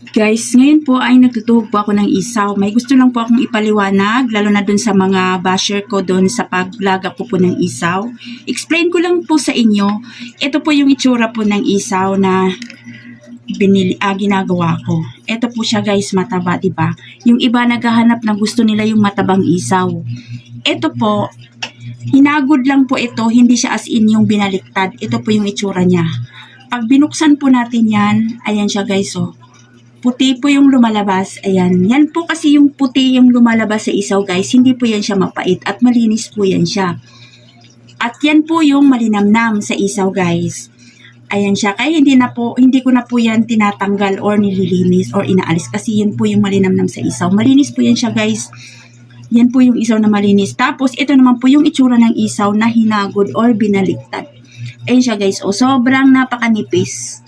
Guys, ngayon po ay nagtutuhog po ako ng isaw. May gusto lang po akong ipaliwanag, lalo na dun sa mga basher ko dun sa paglaga ko po ng isaw. Explain ko lang po sa inyo, ito po yung itsura po ng isaw na ginagawa ko. Ito po siya guys, mataba, diba? Yung iba naghahanap ng gusto nila yung matabang isaw. Ito po, hinagod lang po ito, hindi siya as in yung binaliktad. Ito po yung itsura niya. Pag binuksan po natin yan, ayan siya guys, oh. Puti po yung lumalabas. Ayan. Yan po kasi yung puti yung lumalabas sa isaw guys. Hindi po yan siya mapait at malinis po yan siya. At yan po yung malinamnam sa isaw guys. Ayan siya. Kaya hindi ko na po yan tinatanggal or nililinis or inaalis kasi yan po yung malinamnam sa isaw. Malinis po yan siya guys. Yan po yung isaw na malinis. Tapos ito naman po yung itsura ng isaw na hinagod or binaliktad. Ayan siya guys. O sobrang napakanipis.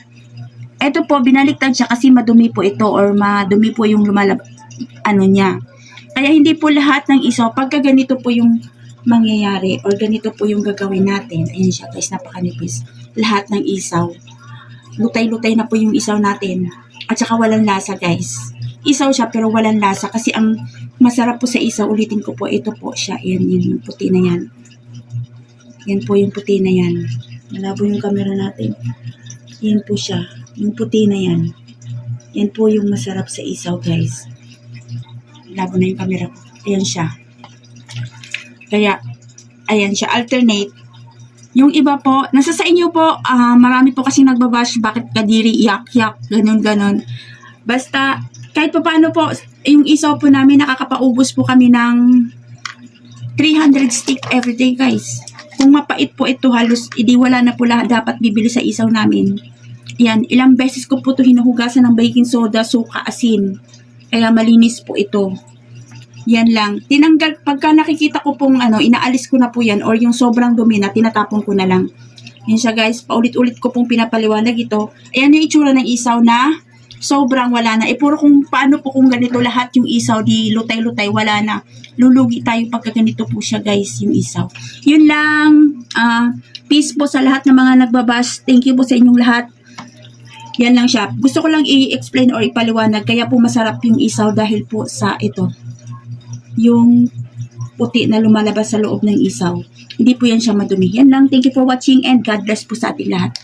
Ito po, binaliktad siya kasi madumi po ito or madumi po yung niya. Kaya hindi po lahat ng isaw, pagka ganito po yung mangyayari or ganito po yung gagawin natin. Ayan siya guys, napakanipis. Lahat ng isaw. Lutay-lutay na po yung isaw natin. At saka walang lasa guys. Isaw siya pero walang lasa kasi ang masarap po sa isaw, ulitin ko po, ito po siya. Ayan, yung puti na yan. Yan po yung puti na yan. Malabo yung camera natin. Yan po siya. Yung puti na yan. Yan po yung masarap sa isaw, guys. Labo na yung camera ko. Ayan siya. Kaya, ayan siya. Alternate. Yung iba po, nasa sa inyo po, marami po kasi nagbabash, bakit kadiri, yak-yak, ganun-ganon. Basta, kahit pa paano po, yung isaw po namin, nakakapaubos po kami ng 300 stick everyday, guys. Kung mapait po ito, halos, hindi wala na po lahat dapat bibili sa isaw namin. Yan, ilang beses ko po ito hinuhugasan ng baking soda, suka, asin. Kaya malinis po ito. Yan lang. Tinanggal, pagka nakikita ko pong inaalis ko na po yan or yung sobrang dumi na, tinatapon ko na lang. Yan siya guys, paulit-ulit ko pong pinapaliwanag ito. Ayan yung itsura ng isaw na sobrang wala na. Puro kung paano po kung ganito lahat yung isaw, di lutay-lutay, wala na. Lulugi tayo pagka ganito po siya guys, yung isaw. Yun lang. Peace po sa lahat ng mga nagbabash. Thank you po sa inyong lahat. Yan lang siya. Gusto ko lang i-explain or ipaliwanag. Kaya po masarap yung isaw dahil po sa ito. Yung puti na lumalabas sa loob ng isaw. Hindi po yan siya madumi. Yan lang. Thank you for watching and God bless po sa ating lahat.